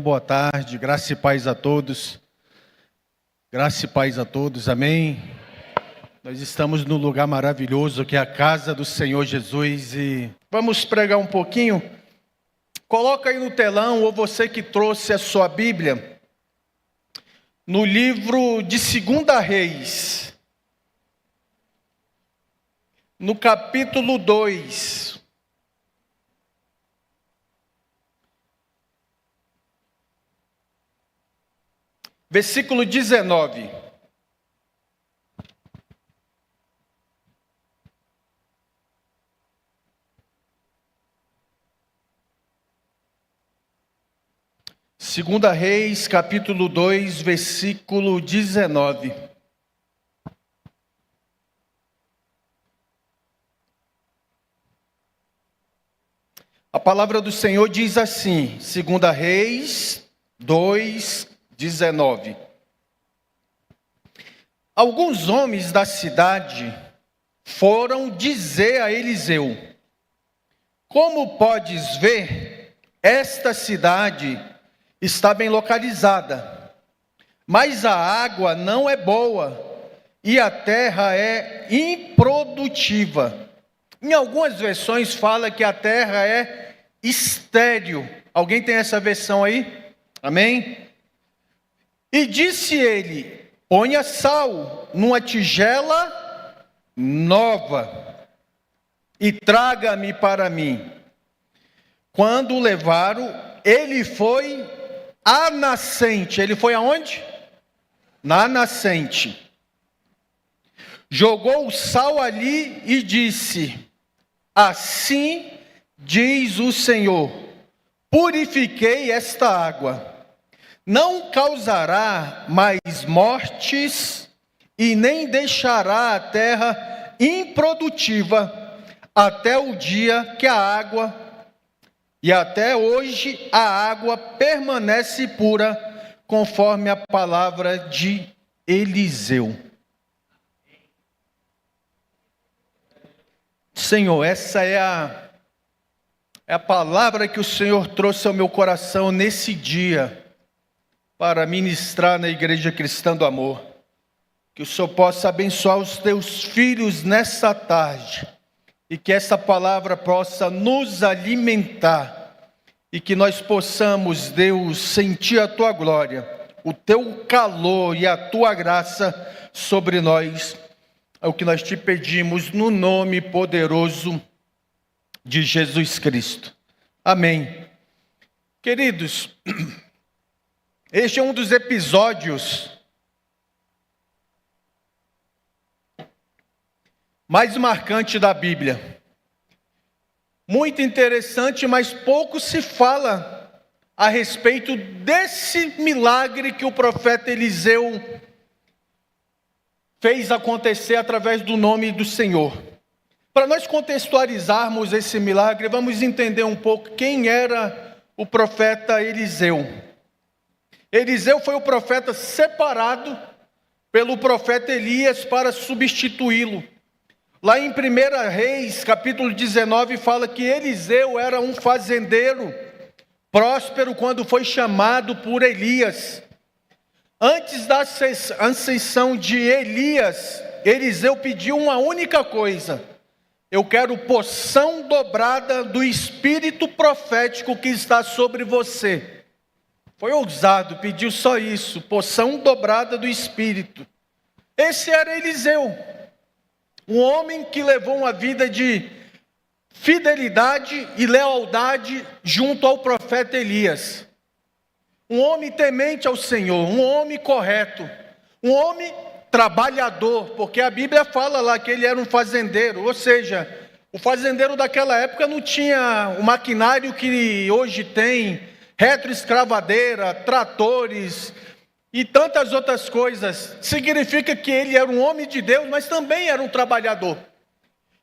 boa tarde, graça e paz a todos. Graça e paz a todos, amém? Nós estamos no lugar maravilhoso que é a casa do Senhor Jesus e vamos pregar um pouquinho. Coloca aí no telão, ou você que trouxe a sua Bíblia, no livro de 2 Reis, no capítulo 2. Versículo 19. Segunda Reis, capítulo 2, versículo 19. A palavra do Senhor diz assim, 2 Reis 2, 19. Alguns homens da cidade foram dizer a Eliseu: como podes ver, esta cidade está bem localizada, mas a água não é boa e a terra é improdutiva. Em algumas versões fala que a terra é estéril. Alguém tem essa versão aí? Amém? E disse ele: ponha sal numa tigela nova e traga-me para mim. Quando o levaram, ele foi à nascente. Ele foi aonde? Na nascente. Jogou o sal ali e disse: assim diz o Senhor, purifiquei esta água. Não causará mais mortes e nem deixará a terra improdutiva até o dia que a água, e até hoje a água permanece pura, conforme a palavra de Eliseu. Senhor, essa é a palavra que o Senhor trouxe ao meu coração nesse dia, para ministrar na Igreja Cristã do Amor. Que o Senhor possa abençoar os teus filhos nessa tarde, e que essa palavra possa nos alimentar, e que nós possamos, Deus, sentir a tua glória, o teu calor e a tua graça sobre nós. É o que nós te pedimos no nome poderoso de Jesus Cristo. Amém. Queridos, este é um dos episódios mais marcantes da Bíblia. Muito interessante, mas pouco se fala a respeito desse milagre que o profeta Eliseu fez acontecer através do nome do Senhor. Para nós contextualizarmos esse milagre, vamos entender um pouco quem era o profeta Eliseu. Eliseu foi o profeta separado pelo profeta Elias para substituí-lo. Lá em 1 Reis, capítulo 19, fala que Eliseu era um fazendeiro próspero quando foi chamado por Elias. Antes da ascensão de Elias, Eliseu pediu uma única coisa: eu quero porção dobrada do espírito profético que está sobre você. Foi ousado, pediu só isso, porção dobrada do Espírito. Esse era Eliseu, um homem que levou uma vida de fidelidade e lealdade junto ao profeta Elias. Um homem temente ao Senhor, um homem correto, um homem trabalhador, porque a Bíblia fala lá que ele era um fazendeiro, ou seja, o fazendeiro daquela época não tinha o maquinário que hoje tem, retroescavadeira, tratores e tantas outras coisas. Significa que ele era um homem de Deus, mas também era um trabalhador.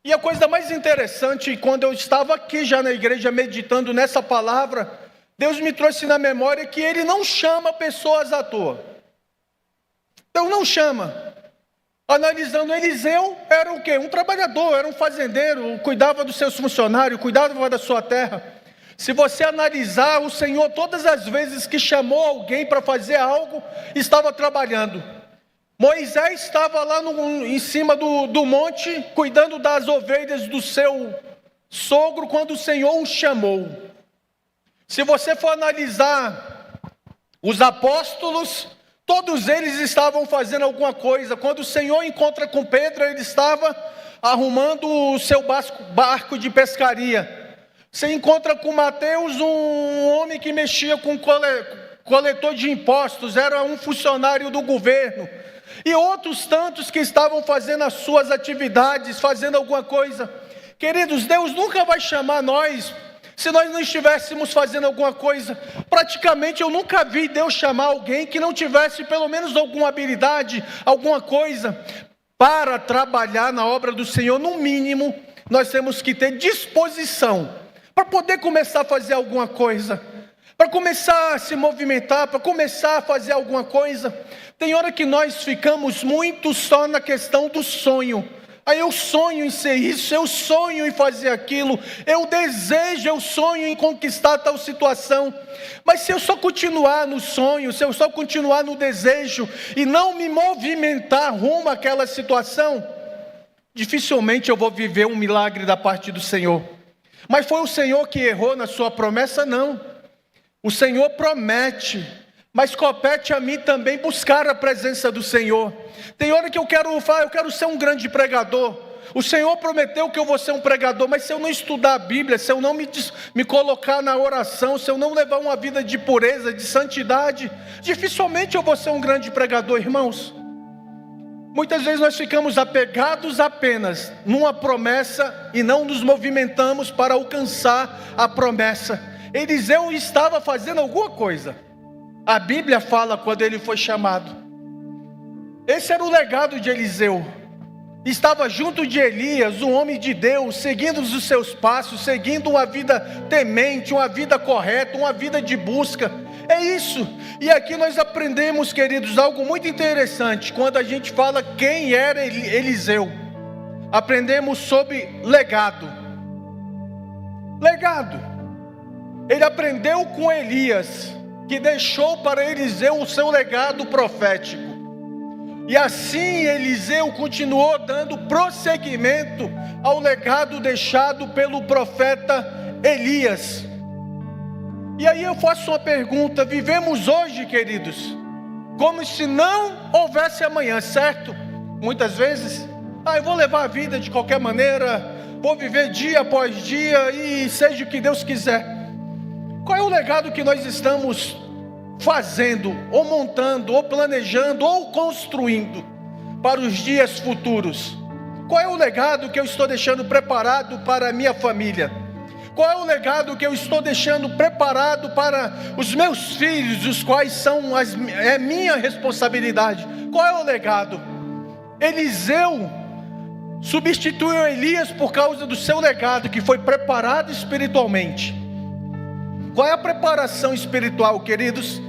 E a coisa mais interessante, quando eu estava aqui já na igreja meditando nessa palavra, Deus me trouxe na memória que ele não chama pessoas à toa. Então não chama. Analisando, Eliseu era o quê? Um trabalhador, era um fazendeiro, cuidava dos seus funcionários, cuidava da sua terra. Se você analisar, o Senhor, todas as vezes que chamou alguém para fazer algo, estava trabalhando. Moisés estava lá em cima do monte, cuidando das ovelhas do seu sogro, quando o Senhor o chamou. Se você for analisar os apóstolos, todos eles estavam fazendo alguma coisa. Quando o Senhor encontra com Pedro, ele estava arrumando o seu barco de pescaria. Você encontra com Mateus, um homem que mexia com coletor de impostos, era um funcionário do governo. E outros tantos que estavam fazendo as suas atividades, fazendo alguma coisa. Queridos, Deus nunca vai chamar nós se nós não estivéssemos fazendo alguma coisa. Praticamente eu nunca vi Deus chamar alguém que não tivesse pelo menos alguma habilidade, alguma coisa. Para trabalhar na obra do Senhor, no mínimo, nós temos que ter disposição para poder começar a fazer alguma coisa, para começar a se movimentar, para começar a fazer alguma coisa. Tem hora que nós ficamos muito só na questão do sonho. Aí eu sonho em ser isso, eu sonho em fazer aquilo, eu desejo, eu sonho em conquistar tal situação. Mas se eu só continuar no sonho, se eu só continuar no desejo e não me movimentar rumo àquela situação, dificilmente eu vou viver um milagre da parte do Senhor. Mas foi o Senhor que errou na sua promessa? Não. O Senhor promete, mas compete a mim também buscar a presença do Senhor. Tem hora que eu quero ser um grande pregador. O Senhor prometeu que eu vou ser um pregador, mas se eu não estudar a Bíblia, se eu não me colocar na oração, se eu não levar uma vida de pureza, de santidade, dificilmente eu vou ser um grande pregador, irmãos. Muitas vezes nós ficamos apegados apenas numa promessa e não nos movimentamos para alcançar a promessa. Eliseu estava fazendo alguma coisa. A Bíblia fala quando ele foi chamado. Esse era o legado de Eliseu. Estava junto de Elias, um homem de Deus, seguindo os seus passos, seguindo uma vida temente, uma vida correta, uma vida de busca. É isso. E aqui nós aprendemos, queridos, algo muito interessante. Quando a gente fala quem era Eliseu, aprendemos sobre legado. Legado. Ele aprendeu com Elias, que deixou para Eliseu o seu legado profético. E assim Eliseu continuou dando prosseguimento ao legado deixado pelo profeta Elias. E aí eu faço uma pergunta: vivemos hoje, queridos, como se não houvesse amanhã, certo? Muitas vezes, eu vou levar a vida de qualquer maneira, vou viver dia após dia e seja o que Deus quiser. Qual é o legado que nós estamos fazendo, ou montando, ou planejando, ou construindo para os dias futuros? Qual é o legado que eu estou deixando preparado para a minha família? Qual é o legado que eu estou deixando preparado para os meus filhos, os quais são minha responsabilidade? Qual é o legado? Eliseu substituiu Elias por causa do seu legado, que foi preparado espiritualmente. Qual é a preparação espiritual, queridos,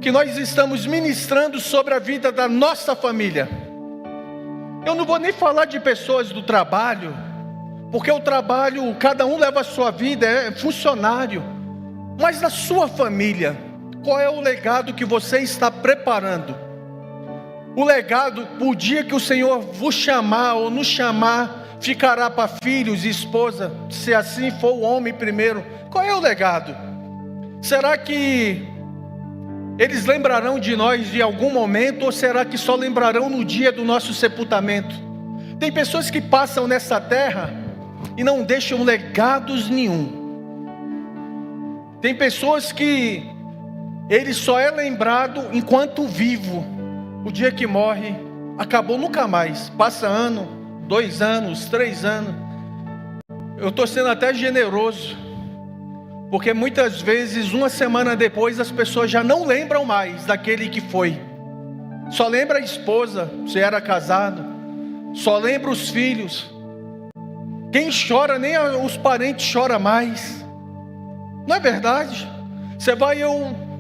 que nós estamos ministrando sobre a vida da nossa família? Eu não vou nem falar de pessoas do trabalho, porque o trabalho, cada um leva a sua vida, é funcionário. Mas na sua família, qual é o legado que você está preparando? O legado, o dia que o Senhor vos chamar ou nos chamar, ficará para filhos e esposa, se assim for o homem primeiro. Qual é o legado? Será que eles lembrarão de nós de algum momento, ou será que só lembrarão no dia do nosso sepultamento? Tem pessoas que passam nessa terra e não deixam legados nenhum. Tem pessoas que ele só é lembrado enquanto vivo. O dia que morre, acabou, nunca mais. Passa ano, 2 anos, 3 anos. Eu estou sendo até generoso, porque muitas vezes, uma semana depois, as pessoas já não lembram mais daquele que foi. Só lembra a esposa, se era casado. Só lembra os filhos. Quem chora, nem os parentes choram mais. Não é verdade?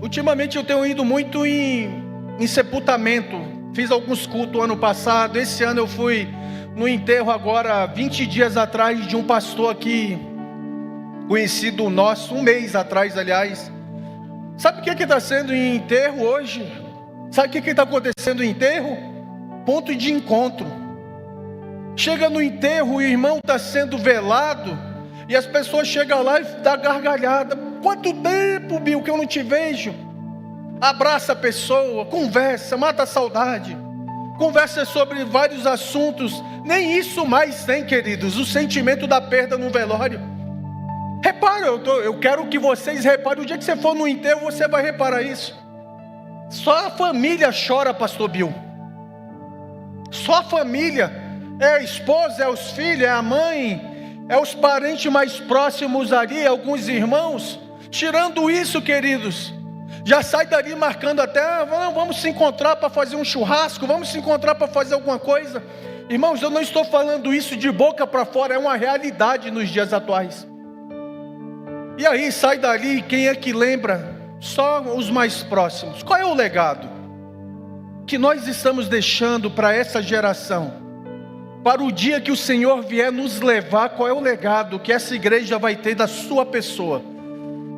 Ultimamente eu tenho ido muito em sepultamento. Fiz alguns cultos ano passado. Esse ano eu fui no enterro agora, 20 dias atrás, de um pastor aqui conhecido nosso, um mês atrás, aliás. Sabe o que está sendo em enterro hoje? Sabe o que está acontecendo em enterro? Ponto de encontro. Chega no enterro, o irmão está sendo velado, e as pessoas chegam lá e dão gargalhada. Quanto tempo, Bill, que eu não te vejo? Abraça a pessoa, conversa, mata a saudade. Conversa sobre vários assuntos. Nem isso mais tem, queridos, o sentimento da perda no velório. Repara, eu quero que vocês reparem. O dia que você for no enterro, você vai reparar isso. Só a família chora, pastor Bill. Só a família. É a esposa, é os filhos, é a mãe, é os parentes mais próximos ali, alguns irmãos. Tirando isso, queridos, já sai dali marcando até, vamos se encontrar para fazer um churrasco, vamos se encontrar para fazer alguma coisa. Irmãos, eu não estou falando isso de boca para fora, é uma realidade nos dias atuais. E aí sai dali, quem é que lembra? Só os mais próximos. Qual é o legado que nós estamos deixando para essa geração? Para o dia que o Senhor vier nos levar, qual é o legado que essa igreja vai ter da sua pessoa?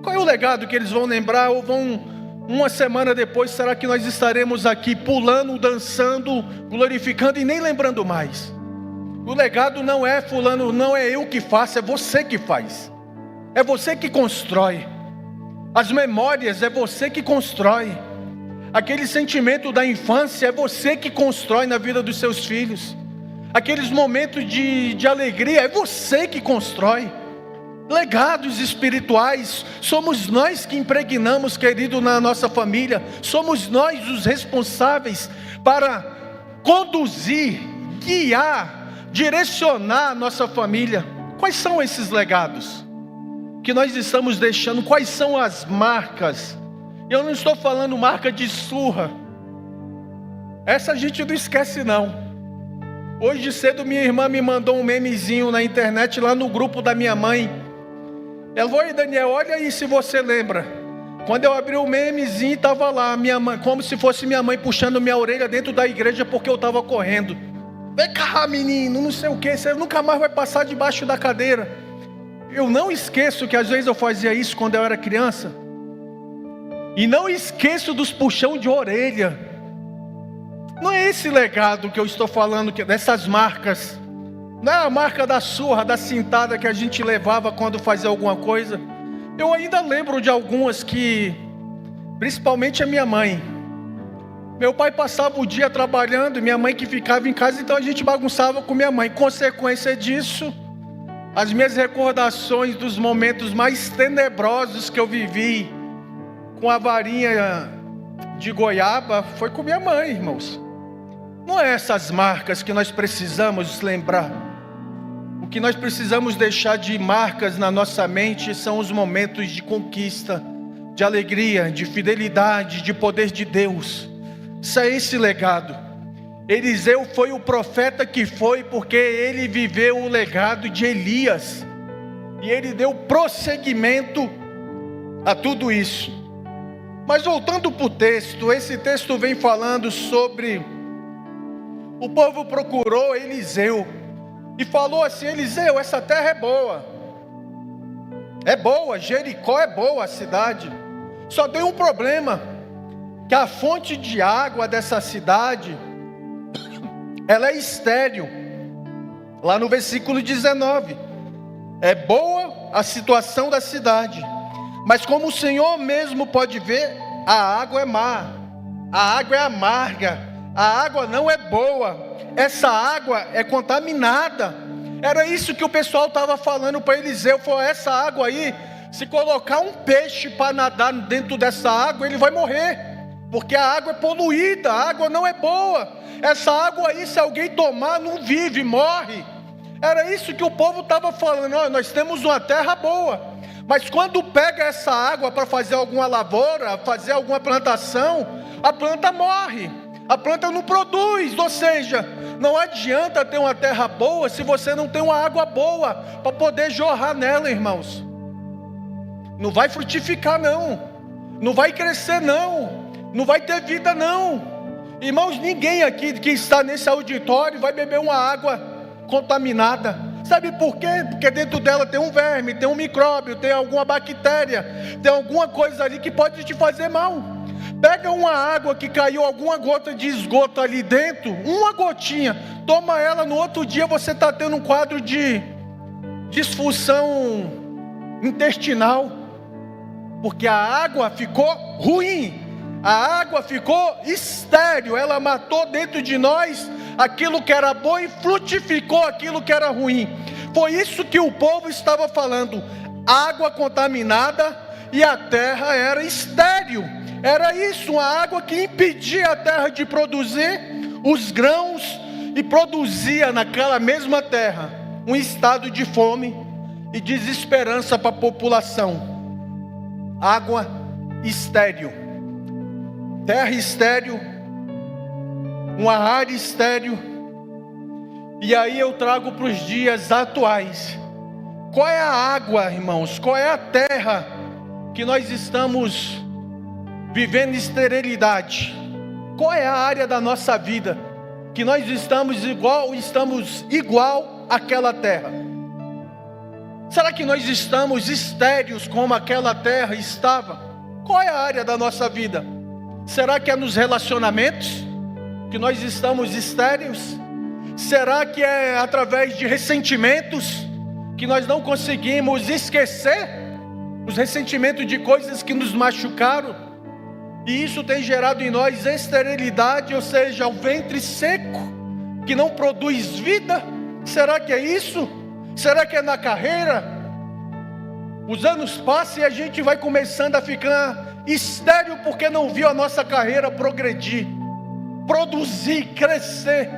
Qual é o legado que eles vão lembrar? Ou vão, uma semana depois, será que nós estaremos aqui pulando, dançando, glorificando e nem lembrando mais? O legado não é fulano, não é eu que faço, é você que faz. É você que constrói. As memórias é você que constrói. Aquele sentimento da infância é você que constrói na vida dos seus filhos. Aqueles momentos de alegria é você que constrói. Legados espirituais somos nós que impregnamos, querido, na nossa família. Somos nós os responsáveis para conduzir, guiar, direcionar a nossa família. Quais são esses legados que nós estamos deixando? Quais são as marcas? Eu não estou falando marca de surra. Essa a gente não esquece não. Hoje cedo minha irmã me mandou um memezinho na internet lá no grupo da minha mãe. Ela falou: Daniel, olha aí se você lembra. Quando eu abri o memezinho, estava lá minha mãe, como se fosse minha mãe puxando minha orelha dentro da igreja porque eu estava correndo. Vem cá, menino, não sei o que, você nunca mais vai passar debaixo da cadeira. Eu não esqueço que às vezes eu fazia isso quando eu era criança. E não esqueço dos puxão de orelha. Não é esse legado que eu estou falando, dessas marcas. Não é a marca da surra, da cintada que a gente levava quando fazia alguma coisa. Eu ainda lembro de algumas que, principalmente a minha mãe. Meu pai passava o dia trabalhando, minha mãe que ficava em casa, então a gente bagunçava com minha mãe. Consequência disso, as minhas recordações dos momentos mais tenebrosos que eu vivi com a varinha de goiaba foi com minha mãe, irmãos. Não é essas marcas que nós precisamos lembrar. O que nós precisamos deixar de marcas na nossa mente são os momentos de conquista, de alegria, de fidelidade, de poder de Deus. Isso é esse legado. Eliseu foi o profeta que foi porque ele viveu o legado de Elias. E ele deu prosseguimento a tudo isso. Mas voltando para o texto, esse texto vem falando sobre... O povo procurou Eliseu e falou assim: Eliseu, essa terra é boa. É boa, Jericó é boa a cidade. Só tem um problema, que a fonte de água dessa cidade, ela é estéril. Lá no versículo 19. É boa a situação da cidade, mas como o Senhor mesmo pode ver, a água é má, a água é amarga. A água não é boa, essa água é contaminada. Era isso que o pessoal estava falando para Eliseu. Falou: essa água aí, se colocar um peixe para nadar dentro dessa água, ele vai morrer, porque a água é poluída, a água não é boa. Essa água aí, se alguém tomar, não vive, morre. Era isso que o povo estava falando. Nós temos uma terra boa, mas quando pega essa água para fazer alguma lavoura, fazer alguma plantação, a planta morre. A planta não produz, ou seja, não adianta ter uma terra boa se você não tem uma água boa para poder jorrar nela, irmãos. Não vai frutificar não, não vai crescer não, não vai ter vida não. Irmãos, ninguém aqui que está nesse auditório vai beber uma água contaminada. Sabe por quê? Porque dentro dela tem um verme, tem um micróbio, tem alguma bactéria, tem alguma coisa ali que pode te fazer mal. Pega uma água que caiu, alguma gota de esgoto ali dentro, uma gotinha, toma ela, no outro dia você está tendo um quadro de disfunção intestinal, porque a água ficou ruim, a água ficou estéril, ela matou dentro de nós aquilo que era bom e frutificou aquilo que era ruim. Foi isso que o povo estava falando, água contaminada e a terra era estéril. Era isso, uma água que impedia a terra de produzir os grãos e produzia naquela mesma terra um estado de fome e desesperança para a população. Água estéril, terra estéril, uma área estéril. E aí eu trago para os dias atuais. Qual é a água, irmãos? Qual é a terra que nós estamos vivendo esterilidade? Qual é a área da nossa vida que nós estamos igual àquela terra? Será que nós estamos estéreis como aquela terra estava? Qual é a área da nossa vida? Será que é nos relacionamentos que nós estamos estéreis? Será que é através de ressentimentos que nós não conseguimos esquecer os ressentimentos de coisas que nos machucaram? E isso tem gerado em nós esterilidade, ou seja, o ventre seco, que não produz vida. Será que é isso? Será que é na carreira? Os anos passam e a gente vai começando a ficar estéril porque não viu a nossa carreira progredir, produzir, crescer.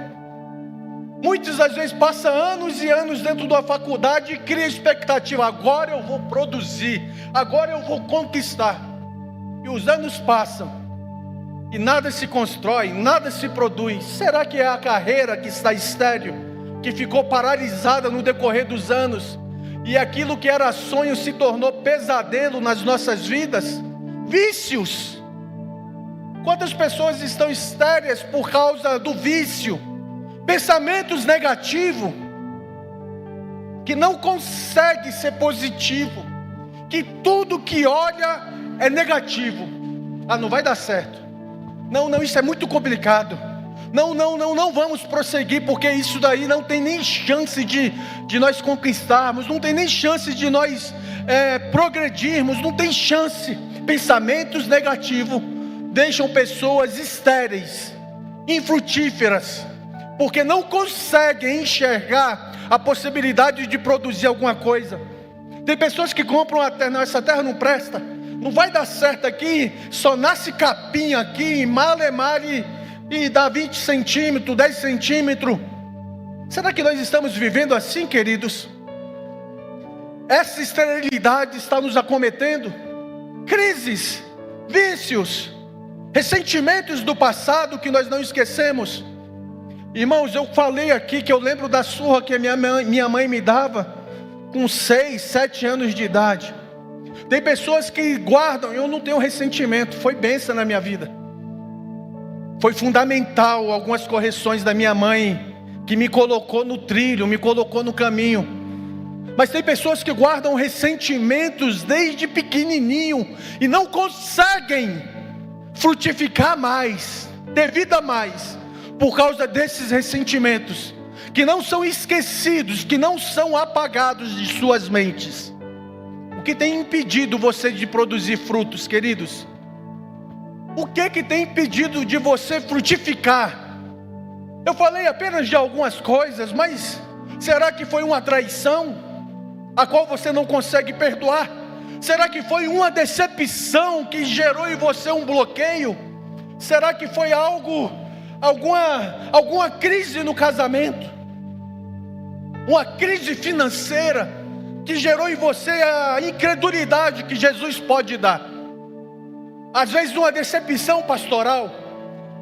Muitas das vezes passa anos e anos dentro da faculdade e cria expectativa, agora eu vou produzir, agora eu vou conquistar. E os anos passam e nada se constrói, nada se produz. Será que é a carreira que está estéril, que ficou paralisada no decorrer dos anos, e aquilo que era sonho se tornou pesadelo nas nossas vidas? Vícios. Quantas pessoas estão estéreis por causa do vício? Pensamentos negativos, que não consegue ser positivo, que tudo que olha é negativo. Ah, não vai dar certo. Não, isso é muito complicado. Não vamos prosseguir, porque isso daí não tem nem chance de nós conquistarmos, não tem nem chance de nós progredirmos, não tem chance. Pensamentos negativos deixam pessoas estéreis, infrutíferas, porque não conseguem enxergar a possibilidade de produzir alguma coisa. Tem pessoas que compram a terra, não, essa terra não presta, não vai dar certo aqui, só nasce capim aqui, male e dá 20 centímetros, 10 centímetros. Será que nós estamos vivendo assim, queridos? Essa esterilidade está nos acometendo. Crises, vícios, ressentimentos do passado que nós não esquecemos. Irmãos, eu falei aqui que eu lembro da surra que a minha mãe me dava com 6, 7 anos de idade. Tem pessoas que guardam, eu não tenho ressentimento, foi bênção na minha vida. Foi fundamental algumas correções da minha mãe, que me colocou no trilho, me colocou no caminho. Mas tem pessoas que guardam ressentimentos desde pequenininho e não conseguem frutificar mais, ter vida mais, por causa desses ressentimentos, que não são esquecidos, que não são apagados de suas mentes. O que tem impedido você de produzir frutos, queridos? O que tem impedido de você frutificar? Eu falei apenas de algumas coisas, mas será que foi uma traição, a qual você não consegue perdoar? Será que foi uma decepção que gerou em você um bloqueio? Será que foi alguma crise no casamento? Uma crise financeira que gerou em você a incredulidade que Jesus pode dar? Às vezes uma decepção pastoral,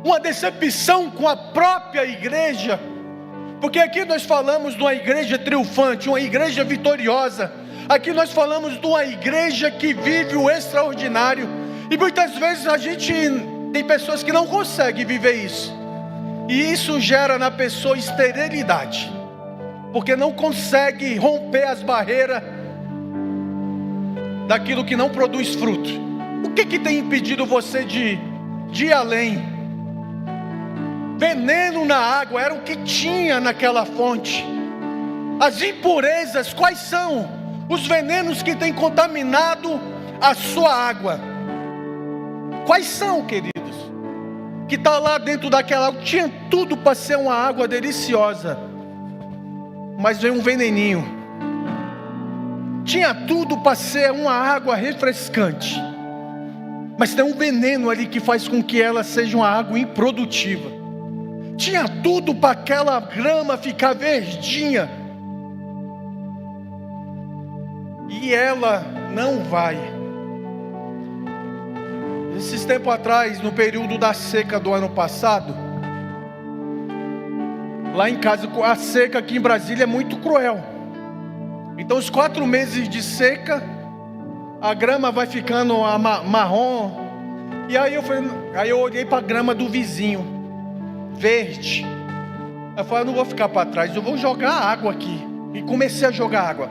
uma decepção com a própria igreja, porque aqui nós falamos de uma igreja triunfante, uma igreja vitoriosa. Aqui nós falamos de uma igreja que vive o extraordinário, e muitas vezes a gente tem pessoas que não conseguem viver isso, e isso gera na pessoa esterilidade. porque não consegue romper as barreiras daquilo que não produz fruto. O que tem impedido você de ir além? Veneno na água era o que tinha naquela fonte. As impurezas, quais são os venenos que têm contaminado a sua água? Quais são, queridos? Que está lá dentro daquela água, tinha tudo para ser uma água deliciosa, mas veio um veneninho. Tinha tudo para ser uma água refrescante, mas tem um veneno ali que faz com que ela seja uma água improdutiva. Tinha tudo para aquela grama ficar verdinha, e ela não vai. Esses tempos atrás, no período da seca do ano passado, lá em casa, a seca aqui em Brasília é muito cruel. Então os 4 meses de seca, a grama vai ficando marrom. E aí eu olhei para a grama do vizinho, verde. Eu falei, eu não vou ficar para trás, eu vou jogar água aqui. E comecei a jogar água.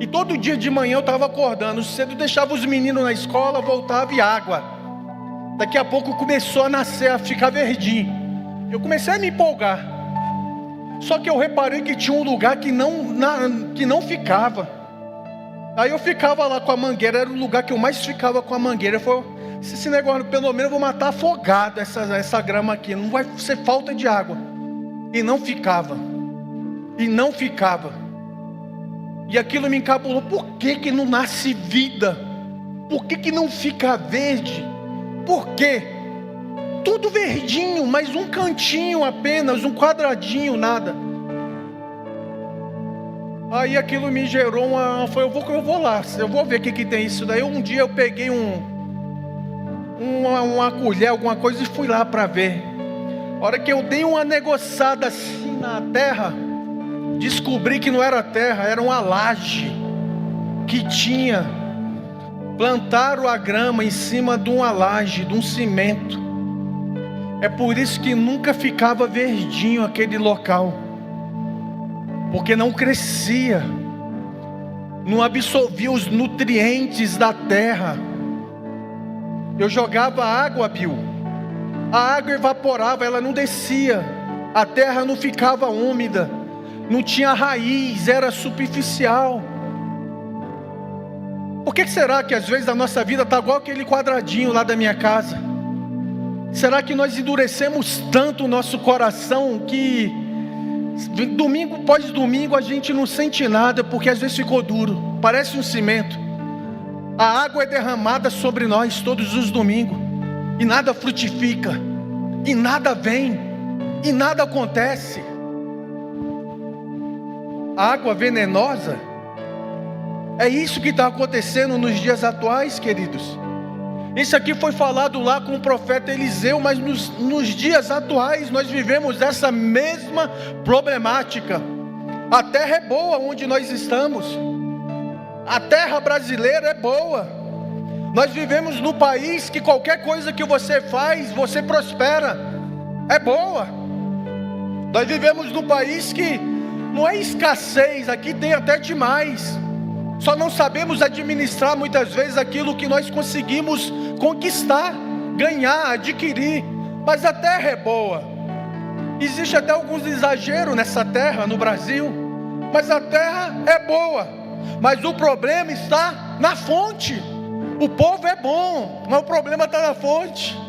E todo dia de manhã eu estava acordando cedo, deixava os meninos na escola, voltava e água. Daqui a pouco começou a nascer, a ficar verdinho. Eu comecei a me empolgar. Só que eu reparei que tinha um lugar que não ficava. Aí eu ficava lá com a mangueira, era o lugar que eu mais ficava com a mangueira. Eu falei, esse negócio, pelo menos eu vou matar afogado essa grama aqui, não vai ser falta de água. E não ficava. E não ficava. E aquilo me encabulou. Por que não nasce vida? Por que não fica verde? Por quê? Tudo verdinho, mas um cantinho apenas, um quadradinho, nada. Aí aquilo me gerou eu vou lá, eu vou ver o que tem isso daí. Um dia eu peguei uma colher, alguma coisa, e fui lá para ver. A hora que eu dei uma negociada assim na terra, descobri que não era terra, era uma laje que tinha. Plantaram a grama em cima de uma laje, de um cimento. É por isso que nunca ficava verdinho aquele local, porque não crescia, não absorvia os nutrientes da terra. Eu jogava água, Bill, a água evaporava, ela não descia, a terra não ficava úmida, não tinha raiz, era superficial. Por que será que às vezes a nossa vida está igual aquele quadradinho lá da minha casa? Será que nós endurecemos tanto o nosso coração que domingo após domingo a gente não sente nada, porque às vezes ficou duro, parece um cimento. A água é derramada sobre nós todos os domingos, e nada frutifica, e nada vem, e nada acontece. A água venenosa, é isso que está acontecendo nos dias atuais, queridos. Isso aqui foi falado lá com o profeta Eliseu, mas nos dias atuais nós vivemos essa mesma problemática. A terra é boa onde nós estamos, a terra brasileira é boa. Nós vivemos num país que qualquer coisa que você faz, você prospera, é boa. Nós vivemos num país que não é escassez, aqui tem até demais. Só não sabemos administrar muitas vezes aquilo que nós conseguimos conquistar, ganhar, adquirir. Mas a terra é boa. Existe até alguns exageros nessa terra no Brasil, mas a terra é boa. Mas o problema está na fonte. O povo é bom, mas o problema está na fonte.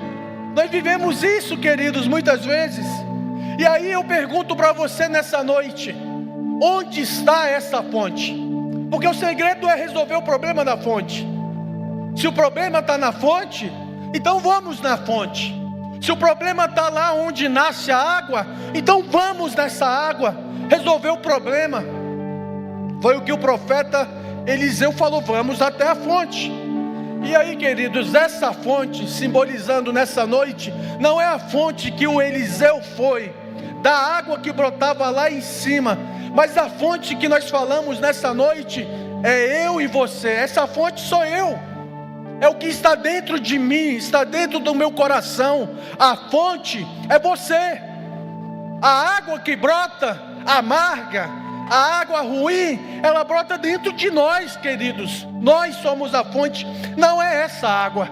Nós vivemos isso, queridos, muitas vezes. E aí eu pergunto para você nessa noite: onde está essa fonte? Porque o segredo é resolver o problema da fonte. Se o problema está na fonte, então vamos na fonte. Se o problema está lá onde nasce a água, então vamos nessa água resolver o problema. Foi o que o profeta Eliseu falou: vamos até a fonte. E aí, queridos, essa fonte, simbolizando nessa noite, não é a fonte que o Eliseu foi, da água que brotava lá em cima, mas a fonte que nós falamos nessa noite é eu e você. Essa fonte sou eu, é o que está dentro de mim, está dentro do meu coração. A fonte é você. A água que brota, amarga, a água ruim, ela brota dentro de nós, queridos. Nós somos a fonte, não é essa água.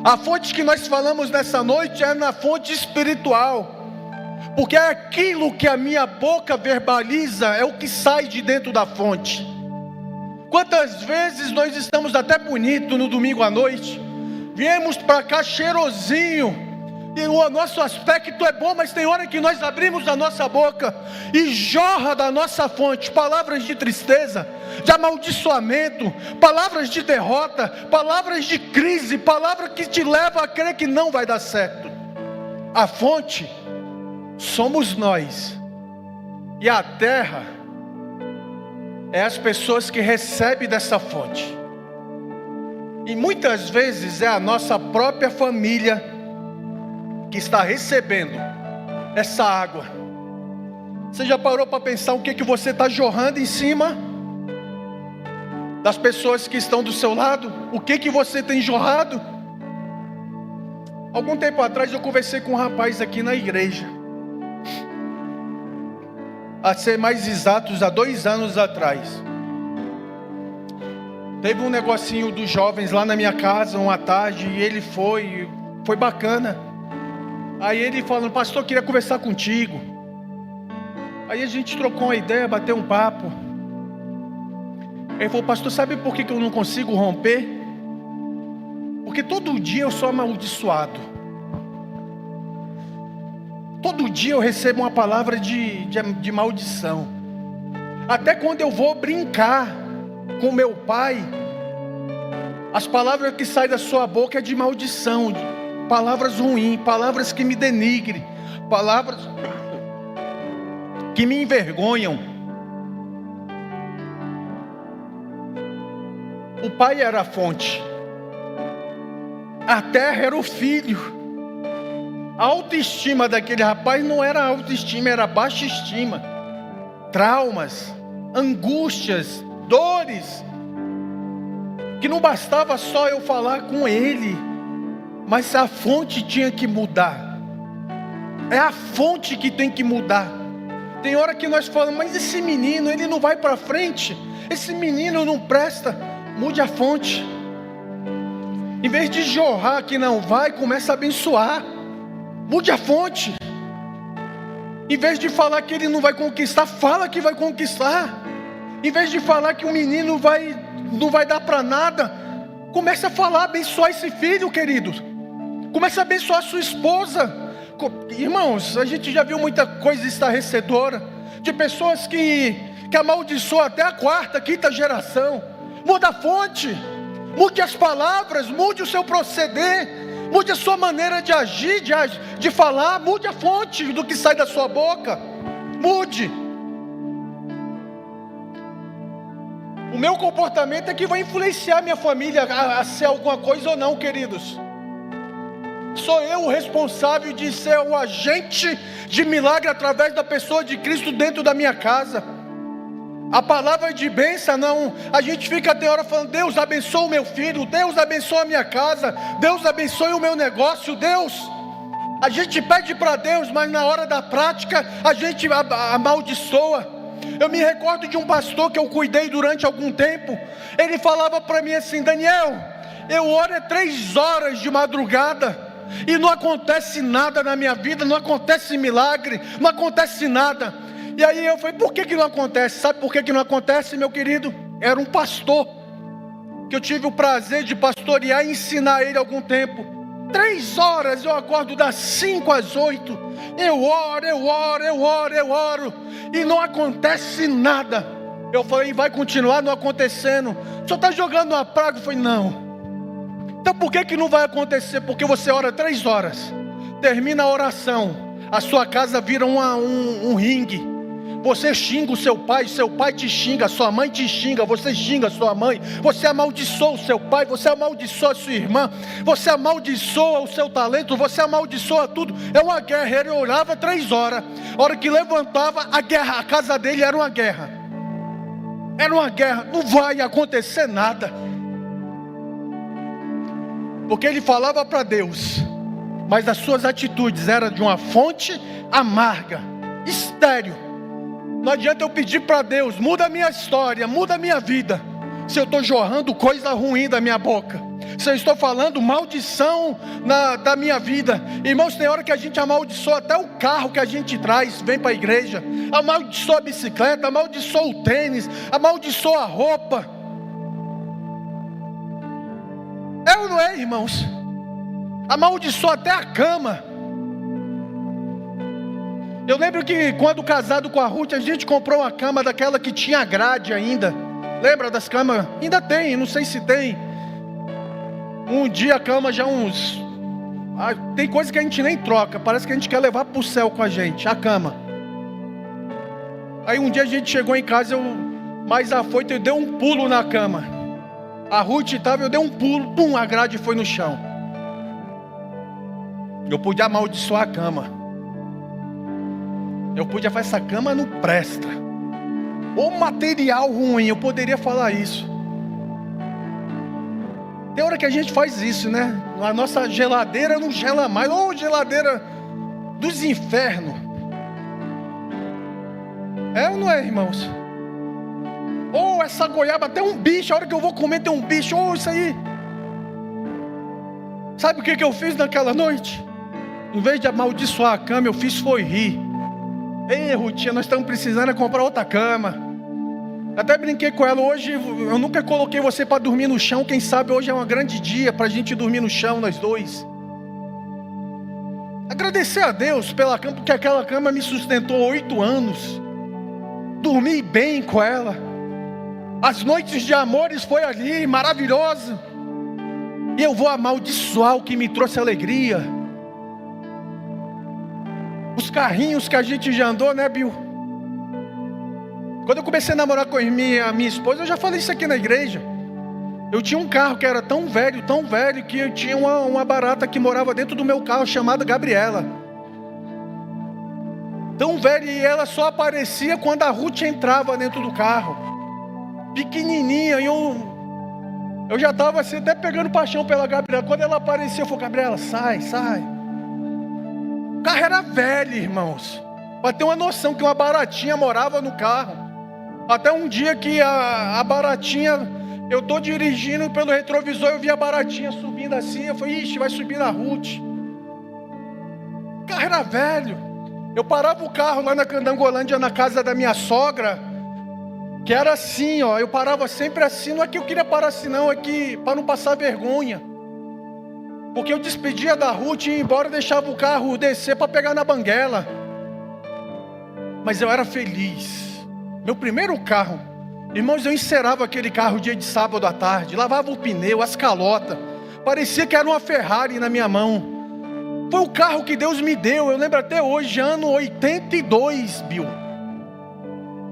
A fonte que nós falamos nessa noite é na fonte espiritual, porque é aquilo que a minha boca verbaliza, é o que sai de dentro da fonte. Quantas vezes nós estamos até bonito no domingo à noite, viemos para cá cheirosinho, e o nosso aspecto é bom, mas tem hora que nós abrimos a nossa boca e jorra da nossa fonte palavras de tristeza, de amaldiçoamento, palavras de derrota, palavras de crise, palavras que te levam a crer que não vai dar certo. A fonte somos nós, e a terra é as pessoas que recebem dessa fonte, e muitas vezes é a nossa própria família que está recebendo essa água. Você já parou para pensar o que você está jorrando em cima das pessoas que estão do seu lado? O que você tem jorrado? Algum tempo atrás eu conversei com um rapaz aqui na igreja, a ser mais exatos, há 2 anos atrás. Teve um negocinho dos jovens lá na minha casa uma tarde, e ele foi bacana. Aí ele falou: pastor, eu queria conversar contigo. Aí a gente trocou uma ideia, bateu um papo. Ele falou: pastor, sabe por que eu não consigo romper? Porque todo dia eu sou amaldiçoado. Todo dia eu recebo uma palavra de maldição. Até quando eu vou brincar com meu pai, as palavras que saem da sua boca é de maldição, palavras ruins, palavras que me denigrem, palavras que me envergonham. O pai era a fonte, a terra era o filho. A autoestima daquele rapaz não era autoestima, era baixa estima. Traumas, angústias, dores, que não bastava só eu falar com ele, mas a fonte tinha que mudar. É a fonte que tem que mudar. Tem hora que nós falamos: mas esse menino, ele não vai para frente, esse menino não presta. Mude a fonte. Em vez de jorrar que não vai, começa a abençoar. Mude a fonte. Em vez de falar que ele não vai conquistar, fala que vai conquistar. Em vez de falar que o menino não vai dar para nada, começa a falar, abençoar esse filho, querido. Começa a abençoar a sua esposa. Irmãos, a gente já viu muita coisa estarrecedora, de pessoas que amaldiçoam até a 4ª, 5ª geração. Muda a fonte, mude as palavras, mude o seu proceder, mude a sua maneira de agir, de falar. Mude a fonte do que sai da sua boca. Mude. O meu comportamento é que vai influenciar minha família a ser alguma coisa ou não, queridos. Sou eu o responsável de ser o agente de milagre através da pessoa de Cristo dentro da minha casa. A palavra de bênção, não, a gente fica até hora falando: Deus abençoe o meu filho, Deus abençoe a minha casa, Deus abençoe o meu negócio, Deus. A gente pede para Deus, mas na hora da prática a gente amaldiçoa. Eu me recordo de um pastor que eu cuidei durante algum tempo. Ele falava para mim assim: Daniel, eu oro 3 horas de madrugada e não acontece nada na minha vida, não acontece milagre, não acontece nada. E aí eu falei: por que não acontece? Sabe por que não acontece, meu querido? Era um pastor que eu tive o prazer de pastorear e ensinar ele há algum tempo. 3 horas eu acordo das 5 às 8. Eu oro, e não acontece nada. Eu falei: vai continuar não acontecendo? O senhor está jogando uma praga? Eu falei: não. Então por que não vai acontecer? Porque você ora 3 horas, termina a oração, a sua casa vira um ringue. Você xinga o seu pai te xinga, sua mãe te xinga, você xinga a sua mãe, você amaldiçoa o seu pai, você amaldiçoa a sua irmã, você amaldiçoa o seu talento, você amaldiçoa tudo. É uma guerra. Ele orava 3 horas, a hora que levantava, a guerra, a casa dele era uma guerra. Era uma guerra, não vai acontecer nada. Porque ele falava para Deus, mas as suas atitudes eram de uma fonte amarga. estéril. Não adianta eu pedir para Deus, muda a minha história, muda a minha vida, se eu estou jorrando coisa ruim da minha boca, se eu estou falando maldição da minha vida. Irmãos, tem hora que a gente amaldiçoa até o carro que a gente traz, vem para a igreja, amaldiçoa a bicicleta, amaldiçoa o tênis, amaldiçoa a roupa. É ou não é, irmãos? Amaldiçoa até a cama. Eu lembro que quando casado com a Ruth, a gente comprou uma cama daquela que tinha grade ainda. Lembra das camas? Ainda tem, não sei se tem. Um dia a cama já uns... tem coisa que a gente nem troca, parece que a gente quer levar para o céu com a gente, a cama. Aí um dia a gente chegou em casa, mais afoito, eu dei um pulo na cama. A Ruth estava, eu dei um pulo, pum, a grade foi no chão. Eu podia amaldiçoar a cama. Eu podia falar, essa cama não presta. Ou material ruim, eu poderia falar isso. Tem hora que a gente faz isso, né? A nossa geladeira não gela mais. Ou geladeira dos infernos. É ou não é, irmãos? Ou essa goiaba, tem um bicho, a hora que eu vou comer tem um bicho. Ou isso aí. Sabe o que eu fiz naquela noite? Em vez de amaldiçoar a cama, eu fiz foi rir. Ei, Rutinha, nós estamos precisando comprar outra cama. Até brinquei com ela hoje. Eu nunca coloquei você para dormir no chão. Quem sabe hoje é um grande dia para a gente dormir no chão, nós dois. Agradecer a Deus pela cama, porque aquela cama me sustentou 8 anos. Dormi bem com ela. As noites de amores foi ali, maravilhosa. E eu vou amaldiçoar o que me trouxe alegria. Os carrinhos que a gente já andou, né, Bill? Quando eu comecei a namorar com a minha esposa, eu já falei isso aqui na igreja. Eu tinha um carro que era tão velho, que eu tinha uma barata que morava dentro do meu carro, chamada Gabriela. Tão velha, e ela só aparecia quando a Ruth entrava dentro do carro. Pequenininha, e eu já estava assim, até pegando paixão pela Gabriela. Quando ela aparecia, eu falei, Gabriela, sai. O carro era velho, irmãos. Para ter uma noção que uma baratinha morava no carro. Até um dia que a baratinha, eu estou dirigindo pelo retrovisor, eu vi a baratinha subindo assim. Eu falei, ixi, vai subir na Ruth. O carro era velho. Eu parava o carro lá na Candangolândia, na casa da minha sogra, que era assim, ó. Eu parava sempre assim. Não é que eu queria parar assim, não. É que para não passar vergonha. Porque eu despedia da Ruth e ia embora, deixava o carro descer para pegar na banguela. Mas eu era feliz. Meu primeiro carro, irmãos, eu encerava aquele carro dia de sábado à tarde, lavava o pneu, as calotas, parecia que era uma Ferrari na minha mão. Foi o carro que Deus me deu, eu lembro até hoje, ano 82, Bill.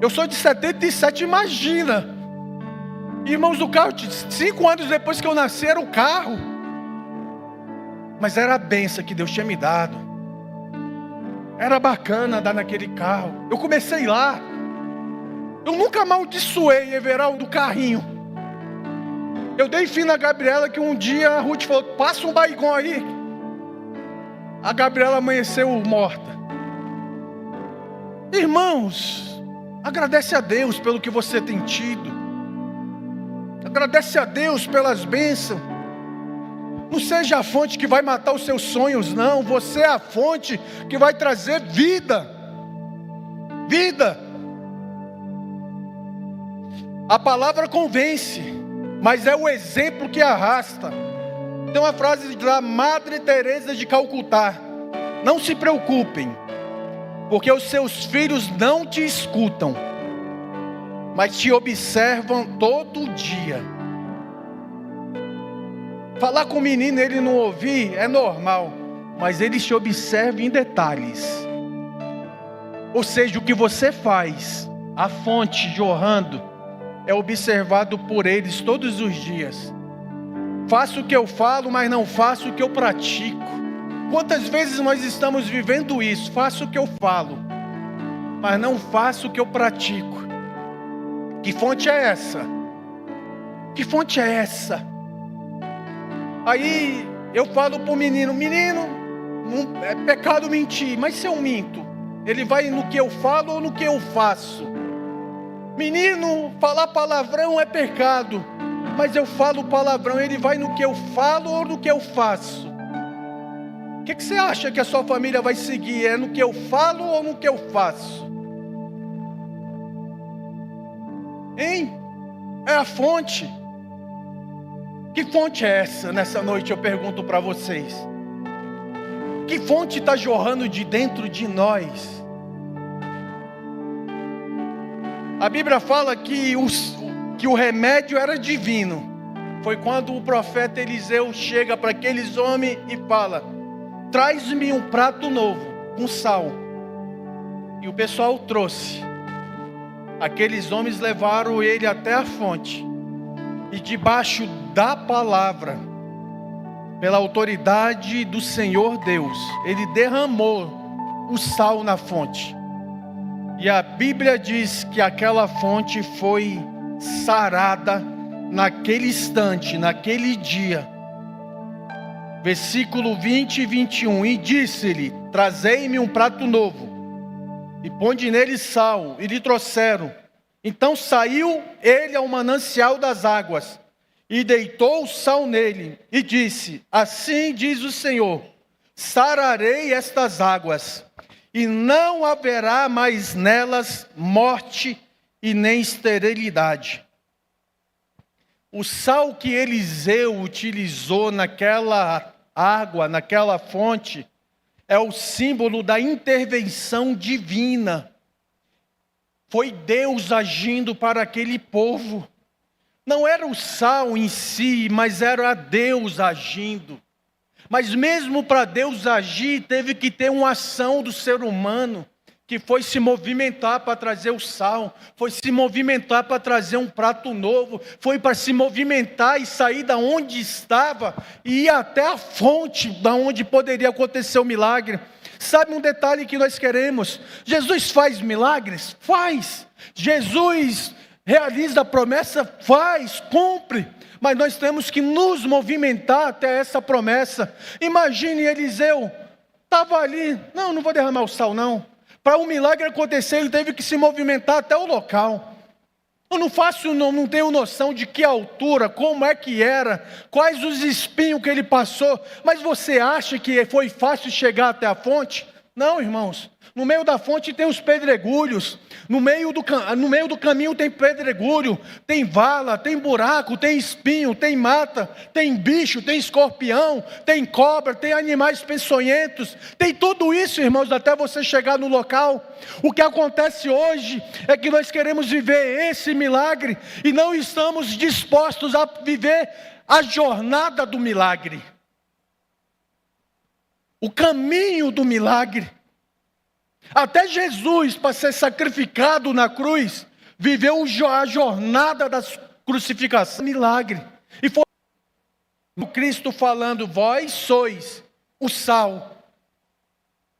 Eu sou de 77, imagina. Irmãos, o carro, 5 anos depois que eu nasci, era o carro. Mas era a bênção que Deus tinha me dado. Era bacana andar naquele carro. Eu comecei lá. Eu nunca amaldiçoei, Everaldo, do carrinho. Eu dei fim na Gabriela, que um dia a Ruth falou, passa um baigão aí. A Gabriela amanheceu morta. Irmãos, agradece a Deus pelo que você tem tido. Agradece a Deus pelas bênçãos. Não seja a fonte que vai matar os seus sonhos, não. Você é a fonte que vai trazer vida. Vida. A palavra convence, mas é o exemplo que arrasta. Tem uma frase da Madre Teresa de Calcutá: não se preocupem, porque os seus filhos não te escutam, mas te observam todo dia. Falar com o menino e ele não ouvir é normal, mas ele te observa em detalhes. Ou seja, o que você faz, a fonte jorrando, é observado por eles todos os dias. Faço o que eu falo, mas não faço o que eu pratico. Quantas vezes nós estamos vivendo isso? Faço o que eu falo, mas não faço o que eu pratico. Que fonte é essa? Que fonte é essa? Aí eu falo para o menino, não é pecado mentir, mas se eu minto, Ele vai no que eu falo ou no que eu faço? Menino, falar palavrão é pecado, mas eu falo palavrão, ele vai no que eu falo ou no que eu faço? O que você acha que a sua família vai seguir? É no que eu falo ou no que eu faço? Hein? É a fonte. Que fonte é essa? Nessa noite eu pergunto para vocês. Que fonte está jorrando de dentro de nós? A Bíblia fala que o remédio era divino. Foi quando o profeta Eliseu chega para aqueles homens e fala: traz-me um prato novo, com sal. E o pessoal trouxe. Aqueles homens levaram ele até a fonte. E debaixo da palavra, pela autoridade do Senhor Deus, ele derramou o sal na fonte. E a Bíblia diz que aquela fonte foi sarada naquele instante, naquele dia. Versículo 20 e 21. E disse-lhe: trazei-me um prato novo, e ponde nele sal. E lhe trouxeram. Então saiu ele ao manancial das águas, e deitou o sal nele, e disse: assim diz o Senhor, sararei estas águas, e não haverá mais nelas morte e nem esterilidade. O sal que Eliseu utilizou naquela água, naquela fonte, é o símbolo da intervenção divina. Foi Deus agindo para aquele povo. Não era o sal em si, mas era Deus agindo. Mas mesmo para Deus agir, teve que ter uma ação do ser humano, que foi se movimentar para trazer o sal, foi se movimentar para trazer um prato novo, foi para se movimentar e sair da onde estava e ir até a fonte da onde poderia acontecer o milagre. Sabe um detalhe que nós queremos? Jesus faz milagres? Faz. Jesus realiza a promessa? Faz, cumpre. Mas nós temos que nos movimentar até essa promessa. Imagine Eliseu, estava ali, não vou derramar o sal não. Para um milagre acontecer, ele teve que se movimentar até o local. Eu não tenho noção de que altura, como é que era, quais os espinhos que ele passou. Mas você acha que foi fácil chegar até a fonte? Não, irmãos. No meio da fonte tem os pedregulhos. No meio do caminho tem pedregulho, tem vala, tem buraco, tem espinho, tem mata, tem bicho, tem escorpião, tem cobra, tem animais peçonhentos. Tem tudo isso, irmãos, até você chegar no local. O que acontece hoje é que nós queremos viver esse milagre e não estamos dispostos a viver a jornada do milagre. O caminho do milagre. Até Jesus, para ser sacrificado na cruz, viveu a jornada da crucificação, milagre. E foi o Cristo falando: vós sois o sal.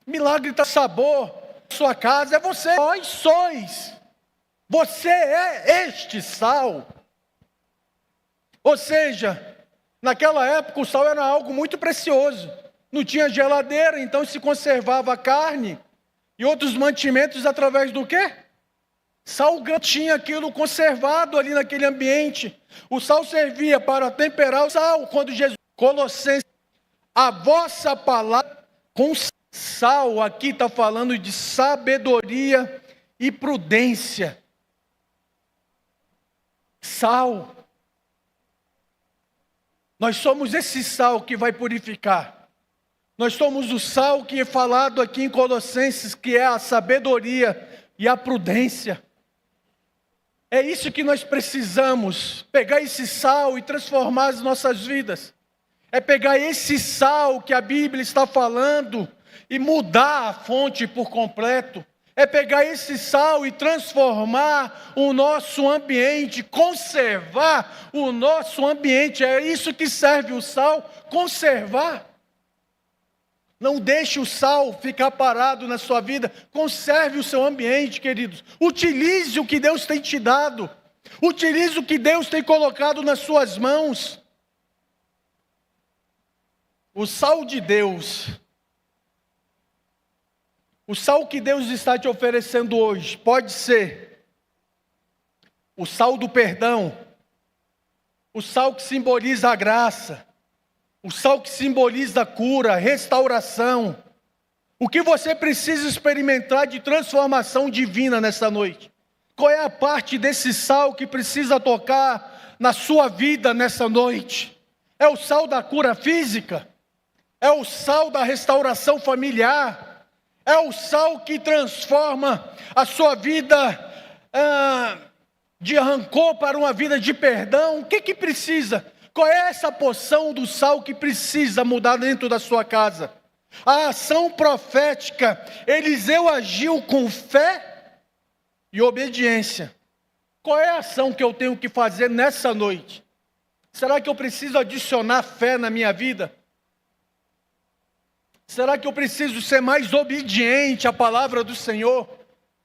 Milagre está sabor. Sua casa é você. Vós sois. Você é este sal. Ou seja, naquela época o sal era algo muito precioso. Não tinha geladeira, então se conservava a carne e outros mantimentos através do quê? Salgando. Tinha aquilo conservado ali naquele ambiente. O sal servia para temperar o sal. Quando Jesus, Colossenses, a vossa palavra com sal, aqui está falando de sabedoria e prudência. Sal. Nós somos esse sal que vai purificar. Nós somos o sal que é falado aqui em Colossenses, que é a sabedoria e a prudência. É isso que nós precisamos, pegar esse sal e transformar as nossas vidas. É pegar esse sal que a Bíblia está falando e mudar a fonte por completo. É pegar esse sal e transformar o nosso ambiente, conservar o nosso ambiente. É isso que serve o sal, conservar. Não deixe o sal ficar parado na sua vida. Conserve o seu ambiente, queridos. Utilize o que Deus tem te dado. Utilize o que Deus tem colocado nas suas mãos. O sal de Deus O sal que Deus está te oferecendo hoje pode ser o sal do perdão, o sal que simboliza a graça, o sal que simboliza a cura, restauração. O que você precisa experimentar de transformação divina nessa noite? Qual é a parte desse sal que precisa tocar na sua vida nessa noite? É o sal da cura física? É o sal da restauração familiar? É o sal que transforma a sua vida de rancor para uma vida de perdão? O que precisa? Qual é essa porção do sal que precisa mudar dentro da sua casa? A ação profética, Eliseu agiu com fé e obediência. Qual é a ação que eu tenho que fazer nessa noite? Será que eu preciso adicionar fé na minha vida? Será que eu preciso ser mais obediente à palavra do Senhor?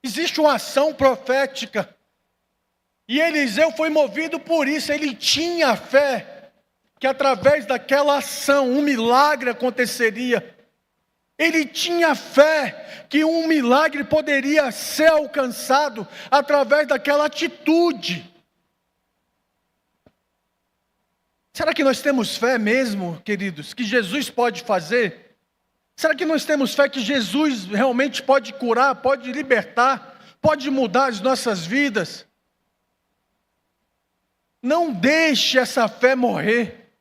Existe uma ação profética. E Eliseu foi movido por isso, ele tinha fé que através daquela ação um milagre aconteceria. Ele tinha fé que um milagre poderia ser alcançado através daquela atitude. Será que nós temos fé mesmo, queridos, que Jesus pode fazer? Será que nós temos fé que Jesus realmente pode curar, pode libertar, pode mudar as nossas vidas? Não deixe essa fé morrer.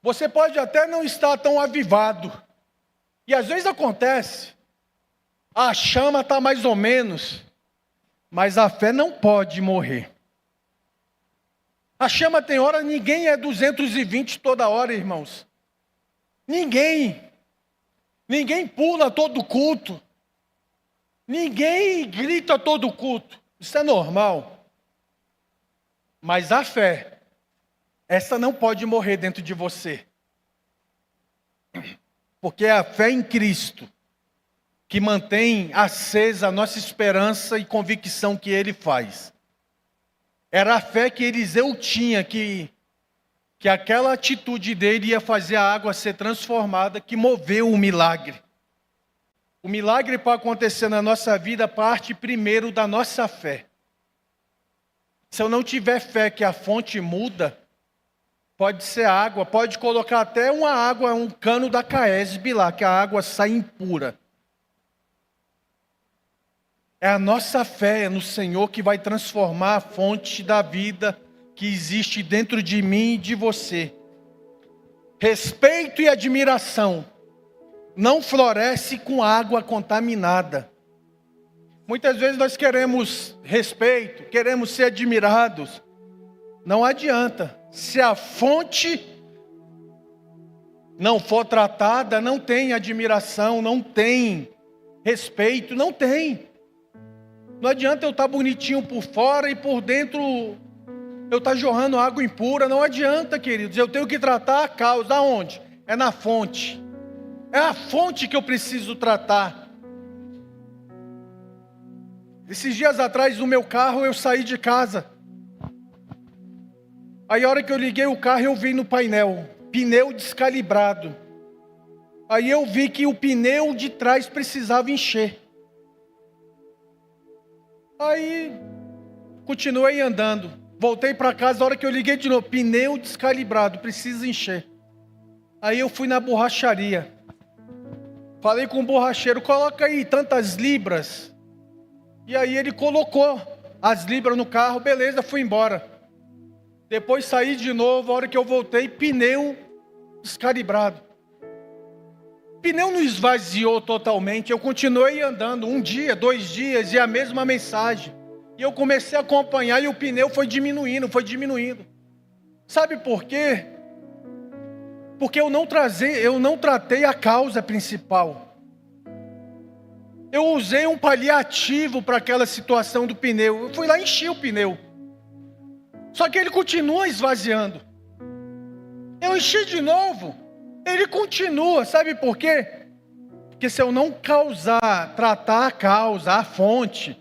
Você pode até não estar tão avivado. E às vezes acontece. A chama está mais ou menos. Mas a fé não pode morrer. A chama tem hora, ninguém é 220 toda hora, irmãos. Ninguém. Ninguém pula todo culto. Ninguém grita todo culto. Isso é normal. Mas a fé, essa não pode morrer dentro de você. Porque é a fé em Cristo que mantém acesa a nossa esperança e convicção que Ele faz. Era a fé que Eliseu tinha, que aquela atitude dele ia fazer a água ser transformada, que moveu o milagre. O milagre para acontecer na nossa vida parte primeiro da nossa fé. Se eu não tiver fé que a fonte muda, pode ser água, pode colocar até uma água, um cano da Caesb lá, que a água sai impura. É a nossa fé no Senhor que vai transformar a fonte da vida que existe dentro de mim e de você. Respeito e admiração não floresce com água contaminada. Muitas vezes nós queremos respeito, queremos ser admirados. Não adianta. Se a fonte não for tratada, não tem admiração, não tem respeito, não tem. Não adianta eu estar bonitinho por fora e por dentro eu estar jorrando água impura. Não adianta, queridos. Eu tenho que tratar a causa. Aonde? É na fonte. É a fonte que eu preciso tratar. Esses dias atrás, no meu carro, eu saí de casa. Aí a hora que eu liguei o carro, eu vi no painel, pneu descalibrado. Aí eu vi que o pneu de trás precisava encher. Aí, continuei andando. Voltei para casa, a hora que eu liguei de novo, pneu descalibrado, precisa encher. Aí eu fui na borracharia. Falei com o borracheiro, coloca aí tantas libras. E aí ele colocou as libras no carro, beleza, fui embora. Depois saí de novo, a hora que eu voltei, pneu descalibrado. Pneu não esvaziou totalmente, eu continuei andando 1 dia, 2 dias e a mesma mensagem. E eu comecei a acompanhar e o pneu foi diminuindo. Sabe por quê? Porque eu não tratei a causa principal. Eu usei um paliativo para aquela situação do pneu. Eu fui lá e enchi o pneu. Só que ele continua esvaziando. Eu enchi de novo. Ele continua, sabe por quê? Porque se eu não tratar a causa, a fonte,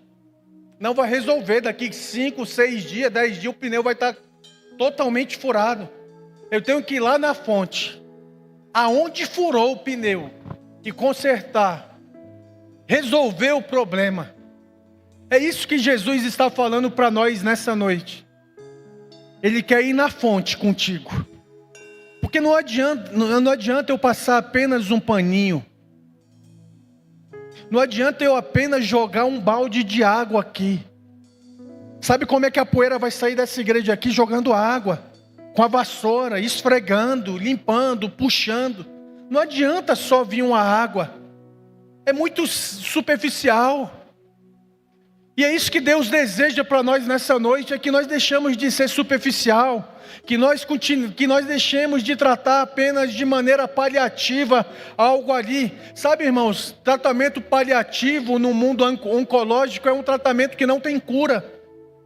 não vai resolver. Daqui 5, 6 dias, 10 dias, o pneu vai estar totalmente furado. Eu tenho que ir lá na fonte, aonde furou o pneu, e consertar, resolver o problema. É isso que Jesus está falando para nós nessa noite. Ele quer ir na fonte contigo. Porque não adianta eu passar apenas um paninho. Não adianta eu apenas jogar um balde de água aqui. Sabe como é que a poeira vai sair dessa igreja aqui? Jogando água, com a vassoura, esfregando, limpando, puxando. Não adianta só vir uma água. É muito superficial. E é isso que Deus deseja para nós nessa noite, é que nós deixemos de ser superficial, que nós deixemos de tratar apenas de maneira paliativa algo ali. Sabe, irmãos, tratamento paliativo no mundo oncológico é um tratamento que não tem cura.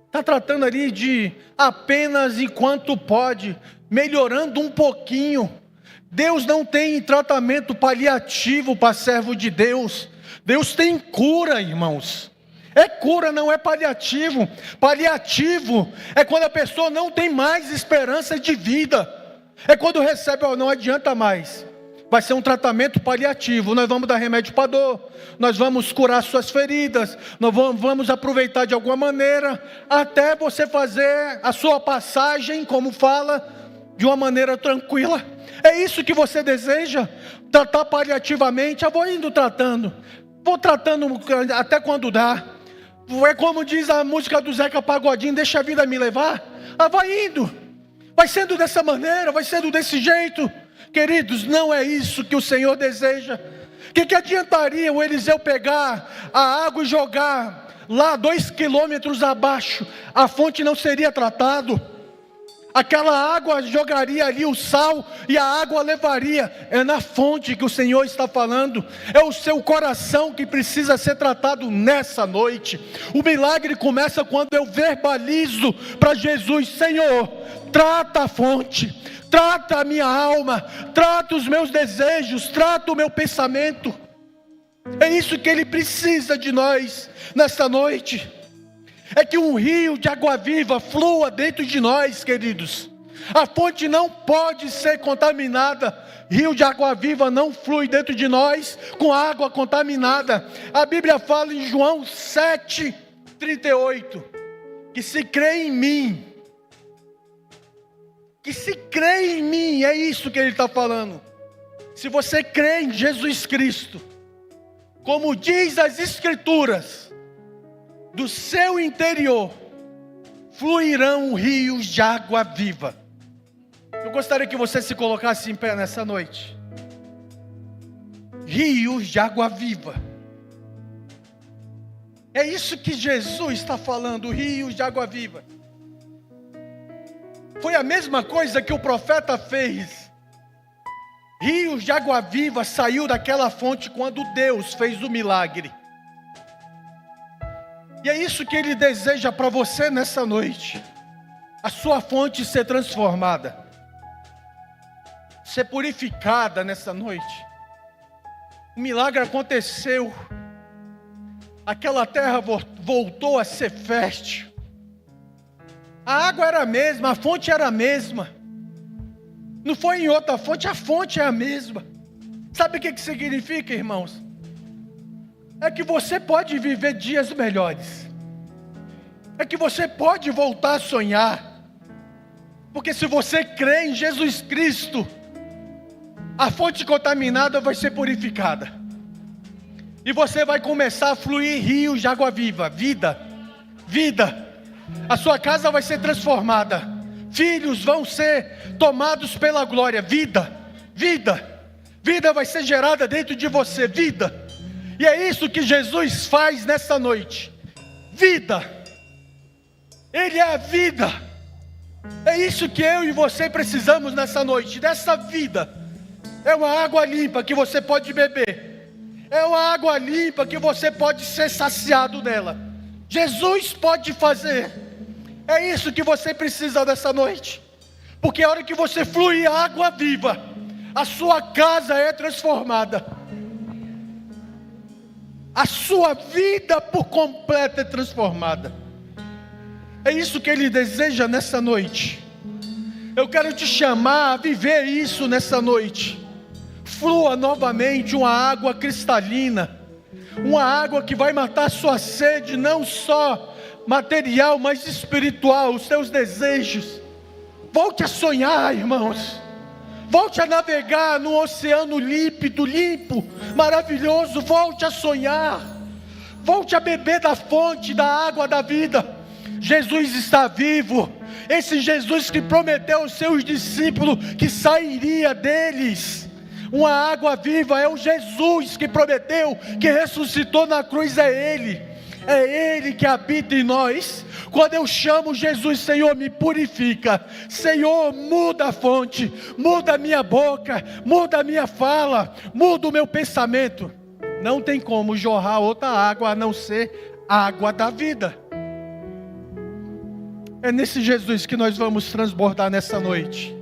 Está tratando ali de apenas enquanto pode, melhorando um pouquinho. Deus não tem tratamento paliativo para servo de Deus. Deus tem cura, irmãos. É cura, não é paliativo. Paliativo é quando a pessoa não tem mais esperança de vida. É quando recebe, não adianta mais. Vai ser um tratamento paliativo. Nós vamos dar remédio para dor. Nós vamos curar suas feridas. Nós vamos aproveitar de alguma maneira. Até você fazer a sua passagem, como fala, de uma maneira tranquila. É isso que você deseja? Tratar paliativamente? Eu vou indo tratando. Vou tratando até quando dá. É como diz a música do Zeca Pagodinho, deixa a vida me levar. Vai indo, vai sendo dessa maneira, vai sendo desse jeito. Queridos, não é isso que o Senhor deseja. O que adiantaria o Eliseu pegar a água e jogar lá 2 quilômetros abaixo? A fonte não seria tratada. Aquela água jogaria ali o sal e a água levaria. É na fonte que o Senhor está falando. É o seu coração que precisa ser tratado nessa noite. O milagre começa quando eu verbalizo para Jesus: Senhor, trata a fonte, trata a minha alma, trata os meus desejos, trata o meu pensamento. É isso que Ele precisa de nós nessa noite. É que um rio de água viva flua dentro de nós, queridos. A fonte não pode ser contaminada. Rio de água viva não flui dentro de nós com água contaminada. A Bíblia fala em João 7:38, que se crê em mim, é isso que ele está falando. Se você crê em Jesus Cristo, como diz as Escrituras, do seu interior fluirão rios de água viva. Eu gostaria que você se colocasse em pé nessa noite. Rios de água viva. É isso que Jesus está falando, rios de água viva. Foi a mesma coisa que o profeta fez. Rios de água viva saiu daquela fonte quando Deus fez o milagre. E é isso que Ele deseja para você nessa noite. A sua fonte ser transformada. Ser purificada nessa noite. O milagre aconteceu. Aquela terra voltou a ser fértil. A água era a mesma, a fonte era a mesma. Não foi em outra fonte, a fonte é a mesma. Sabe o que significa, irmãos? É que você pode viver dias melhores. É que você pode voltar a sonhar. Porque se você crê em Jesus Cristo, a fonte contaminada vai ser purificada. E você vai começar a fluir rios de água viva. Vida. A sua casa vai ser transformada. Filhos vão ser tomados pela glória. Vida vai ser gerada dentro de você. Vida. E é isso que Jesus faz nessa noite. Vida. Ele é a vida. É isso que eu e você precisamos nessa noite. Dessa vida. É uma água limpa que você pode beber. É uma água limpa que você pode ser saciado dela. Jesus pode fazer. É isso que você precisa dessa noite. Porque a hora que você flui água viva, a sua casa é transformada. A sua vida por completo é transformada. É isso que Ele deseja nessa noite. Eu quero te chamar a viver isso nessa noite. Flua novamente uma água cristalina, Uma água que vai matar sua sede, não só material, mas espiritual, os seus desejos. Volte a sonhar, irmãos. Volte a navegar num oceano límpido, limpo, maravilhoso. Volte a sonhar. Volte a beber da fonte da água da vida. Jesus está vivo. Esse Jesus que prometeu aos seus discípulos que sairia deles uma água viva, é o Jesus que prometeu, que ressuscitou na cruz, é Ele que habita em nós. Quando eu chamo Jesus, Senhor, me purifica, Senhor, muda a fonte, muda a minha boca, muda a minha fala, muda o meu pensamento. Não tem como jorrar outra água a não ser a água da vida. É nesse Jesus que nós vamos transbordar nessa noite.